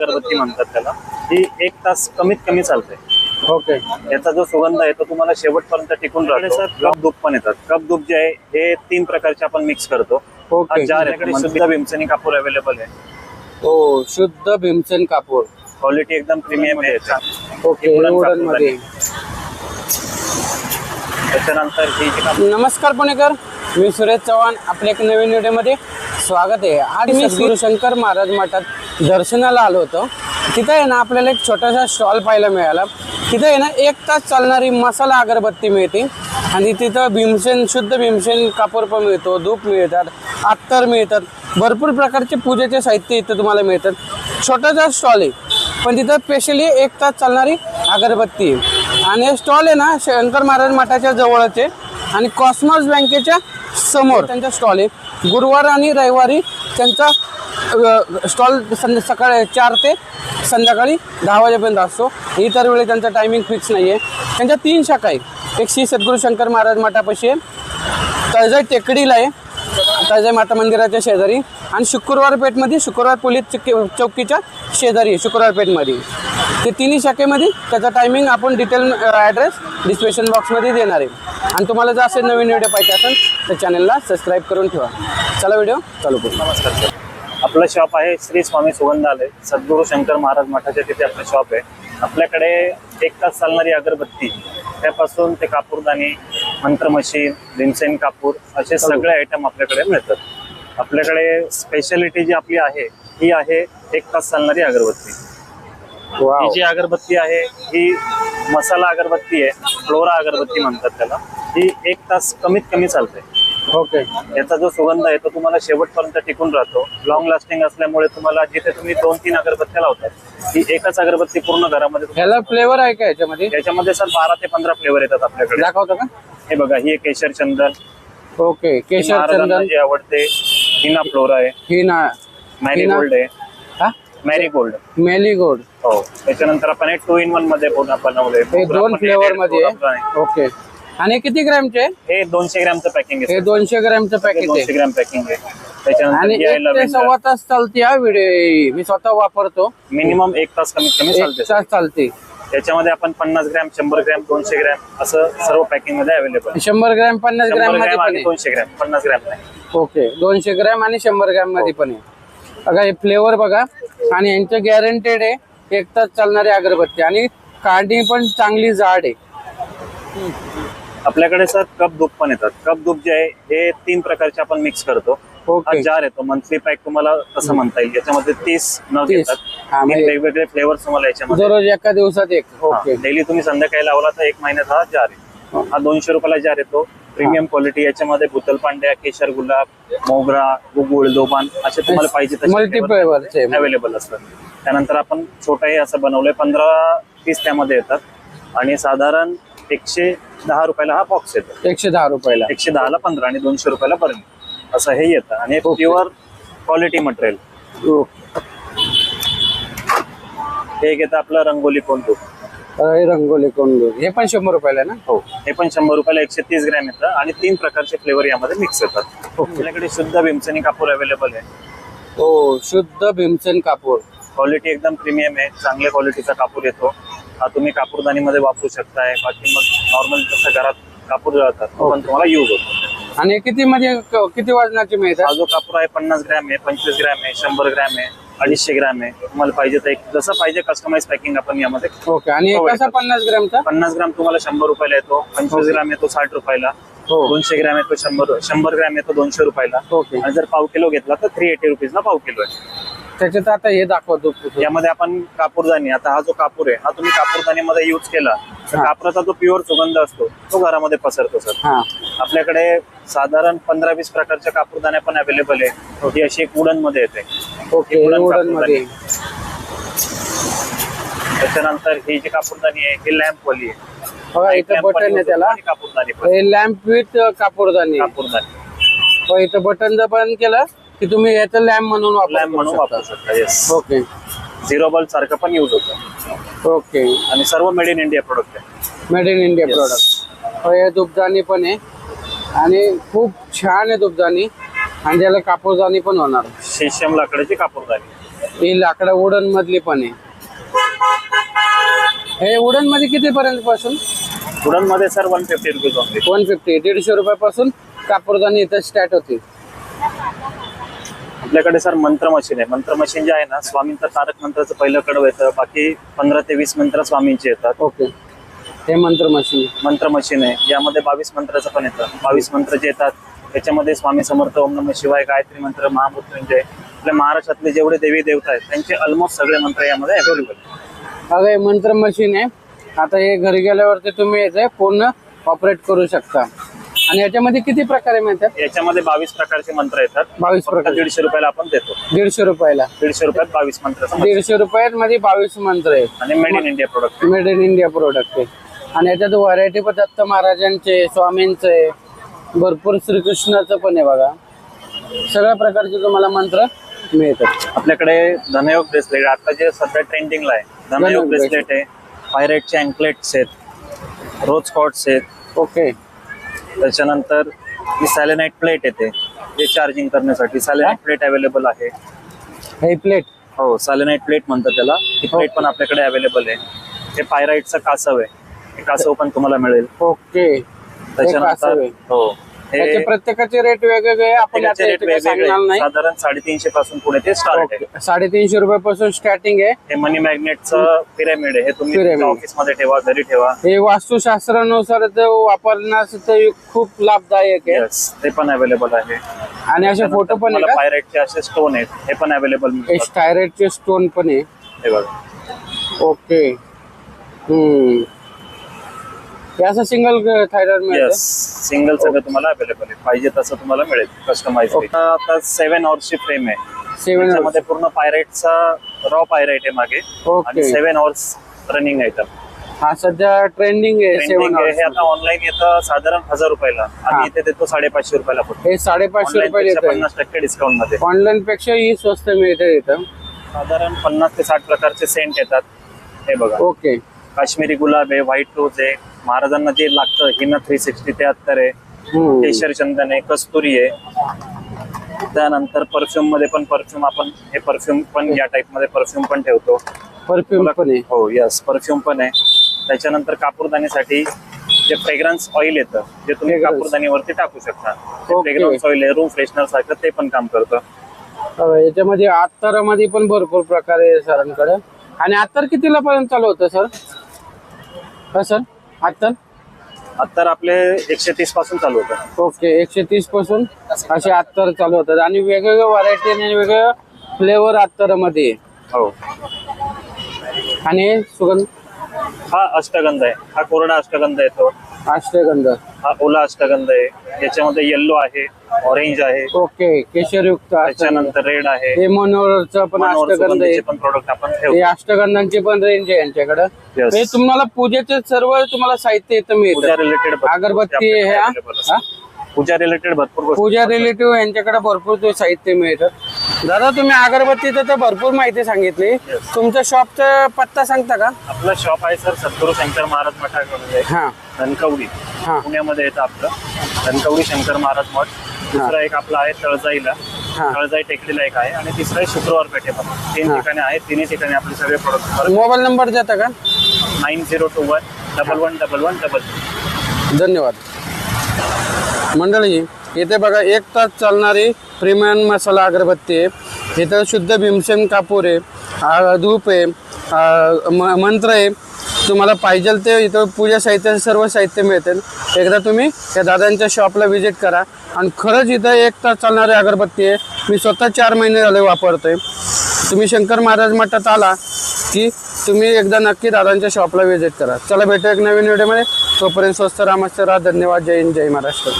अगरबत्ती म्हणतात त्याला. ही 1 तास कमीत कमी चालते. ओके. याचा जो सुगंध आहे तो तुम्हाला शेवटपर्यंत टिकून राहतो. सर कप धूप पण येतात. कप धूप जे आहे हे 3 प्रकारचे आपण मिक्स करतो. ओके. जार आहे, शुद्ध भीमसेनी कापूर अवेलेबल आहे. हो, शुद्ध भीमसेन कापूर, क्वालिटी एकदम प्रीमियम आहे. ओके. वुडन मध्ये. त्याच्यानंतर ही जी कापूर. नमस्कार पुणेकर, मी सुरेश चव्हाण. आपल्या एक नवीन व्हिडिओमध्ये स्वागत आहे. आज मी श्री शंकर महाराज मठात दर्शनाला आलो होतो. तिथं आहे ना आपल्याला एक छोटासा स्टॉल पाहायला मिळाला. तिथं आहे ना 1 तास चालणारी मसाला अगरबत्ती मिळते आणि तिथं भीमसेन, शुद्ध भीमसेन कापूर पण मिळतो, धूप मिळतात, अत्तर मिळतात, भरपूर प्रकारचे पूजेचे साहित्य इथं तुम्हाला मिळतात. छोटासा स्टॉल आहे पण तिथं स्पेशली 1 तास चालणारी अगरबत्ती आहे. आणि हे स्टॉल आहे ना शंकर महाराज मठाच्या जवळच आहे आणि कॉस्मॉस बँकेच्या समोर त्यांचा स्टॉल आहे. गुरुवार आणि रविवारी त्यांचा स्टॉल सकाळी 4 ते संध्याकाळी 10 वाजेपर्यंत असतो. इतर वेळी त्यांचा टायमिंग फिक्स नाही आहे. त्यांच्या 3 शाखा आहे. एक श्री सद्गुरू शंकर महाराज मठापाशी आहे, तळजाई टेकडीला आहे, तळजाई माता मंदिराच्या शेजारी, आणि शुक्रवार पेठमध्ये, शुक्रवार पोलीस चौकीच्या शेजारी आहे, शुक्रवार पेठमध्ये. ते 3 शाखेमध्ये त्याचा टायमिंग आपण डिटेल ॲड्रेस डिस्क्रिप्शन बॉक्समध्ये देणार आहे. आणि तुम्हाला जर असे नवीन व्हिडिओ पाहिजे असेल तर चॅनलला सबस्क्राईब करून ठेवा. चला व्हिडिओ चालू करू. नमस्कार सर, आपलं शॉप आहे श्री स्वामी सुगंधालय, सद्गुरू शंकर महाराज मठाच्या तिथे आपलं शॉप आहे. आपल्याकडे 1 तास चालणारी अगरबत्ती त्यापासून ते कापूरदानी, मंत्र मशीन, भीमसेन कापूर असे सगळे आयटम आपल्याकडे मिळतात. आपल्याकडे स्पेशालिटी जी आपली आहे ही आहे 1 तास चालणारी अगरबत्ती. ही जी अगरबत्ती आहे ही मसाला अगरबत्ती आहे, फ्लोरा अगरबत्ती म्हणतात त्याला. ही 1 तास कमीत कमी चालते. ओके. याचा जो सुगंध आहे तो तुम्हाला शेवटपर्यंत टिकून राहतो. लॉंग लास्टिंग असल्यामुळे तुम्हाला जिथे तुम्ही 2-3 अगरबत्त्या लावतात ही एकच अगरबत्ती पूर्ण घरामध्ये. ह्याला फ्लेवर आहे का याच्यामध्ये? याच्यामध्ये सर 12 ते 15 फ्लेवर येतात आपल्याकडे. दाखवतो का? हे बघा, ही एक केशर चंदन. ओके. केशर चंदन जे आवडते. हिना फ्लोरा आहे, हिना, मॅरीगोल्ड आहे. हा, मॅरीगोल्ड, मेलीगोल्ड. हो. त्याच्यानंतर आपण हे 2 in 1 मध्ये बनवले. हे 2 फ्लेवर मध्ये. ओके. आणि किती ग्रॅमचे? हे 200 ग्रॅमचं पॅकिंग आहे. हे 200 ग्रॅमचं पॅकेट आहे. 200 ग्रॅम पॅकिंग आहे. आणि त्याच्यानंतर 1 ते सव्वा तास चालते. हा व्हिडिओ मी स्वतः वापरतो. मिनिमम 1 तास कमीत कमी 1 चालते. तास चालते. त्याच्यामध्ये आपण 50 ग्रॅम, 100 ग्रॅम, 200 ग्रॅम असं सर्व पॅकिंग मध्ये अवेलेबल. 100 ग्रॅम, 50 ग्रॅम मध्ये पण आहे. 200 ग्रॅम, 50 ग्रॅम नाही. ओके. 200 ग्रॅम आणि 100 ग्रॅम मध्ये पण आहे. बघा हे फ्लेवर बघा. आणि यांचं गॅरंटेड आहे 1 तास चालणारी अगरबत्ती. आणि कांडी पण चांगली जाड आहे. आपल्याकडे सर कप धूप पण येतात. कप धूप जे आहे हे 3 प्रकारचे आपण मिक्स करतो. ओके. हा जार येतो, मंथली पॅक तुम्हाला कसं म्हणता येईल. याच्यामध्ये 30 नग येतात. हा, म्हणजे वेगवेगळे फ्लेवर्स तुम्हाला याच्यामध्ये. दररोज एका दिवसात एक. ओके. डेली तुम्ही संध्याकाळी लावला तर 1 महिन्याचा हा जार आहे. हा 200 रुपयाला जार येतो. Premium quality. याच्यामध्ये भूतल पांड्या, केशर गुलाब, मोगरा, गुगुळ, दोबान असे तुम्हाला पाहिजे मल्टीफ्लेवरचे अवेलेबल असतात. त्यानंतर आपण छोटाही असं बनवलंय. 15 पीस त्यामध्ये येतात आणि साधारण 110 रुपयाला हा बॉक्स येतो. 110 रुपयाला. 110ला 15 आणि 200 रुपयाला पर्यंत असं हे येतं. आणि हे प्युअर क्वालिटी मटेरियल. हे एक येतं आपलं रंगोली कोण धूप. रंगोली कोण धूप. हे पण 100 रुपयाला ना? हो, हे पण 100 रुपयाला 130 ग्रॅम येतं आणि 3 प्रकारचे फ्लेवर यामध्ये मिक्स येतात. आपल्याकडे शुद्ध भीमसेनी कापूर अवेलेबल आहे. हो, शुद्ध भीमसेन कापूर. क्वालिटी एकदम प्रीमियम आहे. चांगल्या क्वालिटीचा कापूर येतो. हा तुम्ही कापूरदानीमध्ये वापरू शकताय. बाकी मग नॉर्मल जसं घरात कापूर जळतात पण तुम्हाला यूज होतो. आणि किती वजनाचे मिळतात? हा जो कापूर आहे 50 ग्रॅम आहे, 25 ग्रॅम आहे, 100 ग्रॅम आहे, 250 ग्रॅम आहे. तुम्हाला पाहिजे तर जसं पाहिजे कस्टमाइज पॅकिंग आपण यामध्ये. ओके. आणि कसा 50 ग्रॅमचा? 50 ग्रॅम तुम्हाला 100 रुपयाला येतो. 25 ग्रॅम येतो 60 रुपयाला. 200 ग्रॅम येतो 100 ग्रॅम येतो 200 रुपयाला. ओके. आणि जर पाव किलो घेतला तर 380 रुपीजला पाव किलो आहे. त्याच्यात आता हे दाखवतो. यामध्ये आपण कापूरदानी, आता हा जो कापूर आहे हा तुम्ही कापूरदानीमध्ये यूज केला तर कापराचा जो प्युअर सुगंध असतो तो घरामध्ये पसरतो सर. आपल्याकडे साधारण 15-20 प्रकारच्या कापूरदाण्या पण अवेलेबल आहे. ही अशी एक वुडन मध्ये येते. ओके. वुडन मध्ये. त्याच्यानंतर ही जी कापूरदानी आहे ही लॅम्प वाली आहे. बघा इथं बटन आहे त्याला. कापूरदानी लॅम्प विथ कापूरदानी. इथं बटन जर बंद केलं की तुम्ही याचं लॅम्प म्हणून वापरू शकता. येस. ओके. 0 बल्ब सारखं पण यूज होतं. ओके. आणि सर्व मेड इन इंडिया प्रोडक्ट आहे. Made in India product. हे धूपदानी पण आहे आणि खूप छान आहे धूपदानी. आणि त्याला कापूरदानी पण होणार. शीशम लाकडाची कापूरदानी. ही लाकडं वुडन मधली पण आहे. हे वुडन मध्ये किती पर्यंत पासून? वुडन मध्ये सर 150 रुपीज ओनली. 150 150 रुपयापासून कापूरदानी इथं स्टार्ट होते. आपल्याकडे सर मंत्र मशीन आहे. मंत्र मशीन जे आहे ना, स्वामींचं तारक मंत्राचं पहिलं कडव येतं, बाकी 15 ते 20 मंत्र स्वामींचे येतात. ओके, हे मंत्र मशीन. मंत्र मशीन आहे, यामध्ये 22 मंत्राचं पण येतं. 22 मंत्र जे येतात त्याच्यामध्ये स्वामी समर्थ, ओम नमः शिवाय, गायत्री मंत्र, महामृत्युंजय, आपल्या महाराष्ट्रातले जेवढे देवी देवता आहेत त्यांचे ऑलमोस्ट सगळे मंत्र यामध्ये अवेलेबल आहेत. अगं हे मंत्र मशीन आहे. आता हे घरी गेल्यावरती तुम्ही याचे पूर्ण ऑपरेट करू शकता. आणि याच्यामध्ये किती प्रकारे मिळतात? याच्यामध्ये 22 प्रकारचे मंत्र येतात. 22 फक्त प्रकार. 150 रुपयाला आपण देतो. 150 रुपयाला. 150 रुपयात 22 मंत्र 150 रुपयात मध्ये 22 मंत्र आहे. आणि made in India product. Made in India product आहे. आणि याच्यात व्हरायटी पण दत्त महाराजांचे, स्वामींचे, भरपूर श्रीकृष्णाचं पण आहे बघा. सगळ्या प्रकारचे तुम्हाला मंत्र मिळतात. आपल्याकडे धनयोग ब्रेसलेट आता जे सध्या ट्रेंडिंगला आहे. धनयोग ब्रेसलेट आहे, पायरेटचे अँकलेट्स आहेत, रोज कॉर्ड्स आहेत. ओके. त्याच्यानंतर ही सॅलेनाइट प्लेट येते, जे चार्जिंग करण्यासाठी सॅलेनाइट प्लेट अवेलेबल आहे. हे प्लेट. हो, सॅलेनाइट प्लेट म्हणतात त्याला. ही प्लेट पण आपल्याकडे अवेलेबल आहे. हे पायराइटचं कासव आहे, हे कासव पण तुम्हाला मिळेल. ओके. त्याच्यानंतर हो, त्याचे प्रत्येकाचे रेट वेगवेगळे, आपण आता रेट इथे सांगणार नाही. साधारण 350 पासून पुढे ते स्टार्ट आहे. 350 रुपयापासून स्टार्टिंग आहे. हे मनी मॅग्नेटचं पिरॅमिड आहे. हे तुम्ही Pyramid. ऑफिस मध्ये ठेवा, घरी ठेवा. हे वास्तुशास्त्रानुसार वापरण्यास खूप लाभदायक आहे. Yes, ते पण अवेलेबल आहे. आणि असे फोटो पण आहे का? पायरेटचे असे स्टोन आहेत, हे पण अवेलेबल. स्टायरेटचे स्टोन पण आहे. हे बघा. ओके. हे असं सिंगल थायरॉइड मिळतं. येस, सिंगल सगळं तुम्हाला अवेलेबल आहे. पाहिजे तसं तुम्हाला मिळेल कस्टमाइज. आता 7 आवर्सची फ्रेम आहे. 7 त्याच्यामध्ये पूर्ण पायरेटचा रॉ पायरेट आहे मागे. ओके. आणि 7 आवर्स रनिंग आहे. हा सध्या ट्रेंडिंग आहे. 7 हे आता ऑनलाईन येतं साधारण 1000 रुपयाला. आणि इथे देतो 550 रुपयाला फक्त. हे 550 रुपये येतं. 50% डिस्काउंट मध्ये. ऑनलाईन पेक्षा ही स्वस्त मिळते इथं. साधारण 50 ते 60 प्रकारचे सेंट येतात. हे बघा. ओके. काश्मीरी गुलाब आहे, व्हाईट रोज आहे, महाराजांना जे लागतं हिना 360 73 आहे, केशर चंदन आहे, कस्तुरी आहे. त्यानंतर परफ्यूम मध्ये पण परफ्यूम आपण हे परफ्यूम पण या टाइप मध्ये परफ्यूम पण ठेवतो. परफ्यूम पण आहे. हो, यस, परफ्यूम पण आहे. त्याच्यानंतर कापूरदानीसाठी जे फ्रेग्रन्स ऑइल येतं, जे तुम्ही Fragrance. कापूरदानीवरती टाकू शकता. Okay. फ्रेग्रन्स ऑइल आहे, रूम फ्रेशनर सारखं ते पण काम करतं. याच्यामध्ये अत्तरामध्ये पण भरपूर प्रकार आहे सरांकडे. आणि अत्तर कितीला पर्यंत चालू होतं सर? हा सर, अत्तर आता आपले 130 पासून चालू होतं. ओके. 130 पासून असे अत्तर चालू होतात. आणि वेगवेगळ्या व्हरायटी आणि वेगवेगळ्या फ्लेवर अत्तरामध्ये. हो. आणि हे सुगंध, हा अष्टगंध आहे. हा कोरडा अष्टगंध येतो. अष्टगंध. हा ओला अष्टगंध आहे. याच्यामध्ये येल्लो आहे, ऑरेंज आहे, ओके. केशरयुक्त अष्टगंध. त्याच्यानंतर रेड आहे. हे मनोहरचं पण अष्टगंध आहे. पण प्रोडक्ट आपण हे ठेवतो. अष्टगंधांची पण रेंज आहे यांच्याकडे. Yes. हे तुम्हाला पूजेचे सर्व तुम्हाला साहित्य इथं पूजा मिळतं. रिलेटेड अगरबत्ती हे हा? पूजा रिलेटेड भरपूर गोष्टी. पूजा रिलेटिव्ह यांच्याकडे भरपूर ते साहित्य मिळतं. दादा, तुम्ही अगरबत्तीचं तर भरपूर माहिती सांगितली. तुमच्या शॉपचा पत्ता सांगता का? आपलं शॉप आहे सर सद्गुरू शंकर महाराज मठाकडे, हा. धनकवडी, हा. पुण्यामध्ये येतं आपलं. धनकवडी शंकर महाराज मठ. दुसरा एक आपला आहे तळजाईला, हा. तळजाई टेकडीला एक आहे. आणि तिसरा आहे शुक्रवार पेठेमध्ये. 3 ठिकाणी आहेत. 3 ठिकाणी आपले सगळे प्रोडक्ट. मोबाईल नंबर देता का? 9021 111111. धन्यवाद. मंडळी, इथे बघा 1 तास चालणारी प्रीमियम मसाला अगरबत्ती आहे. इथं शुद्ध भीमसेन कापूर आहे, धूप आहे, मंत्र आहे. तुम्हाला पाहिजे ते इथं पूजा साहित्य सर्व साहित्य मिळतील. एकदा तुम्ही त्या दादांच्या शॉपला व्हिजिट करा. आणि खरंच इथं 1 तास चालणारी अगरबत्ती आहे. मी स्वतः 4 महिने झाले वापरतोय. तुम्ही शंकर महाराज मठात आला की तुम्ही एकदा नक्की दादांच्या शॉपला व्हिजिट करा. चला, भेटू एक नवीन व्हिडिओमध्ये. तोपर्यंत स्वस्त राहा, मस्त राहा. धन्यवाद. जय हिंद, जय महाराष्ट्र.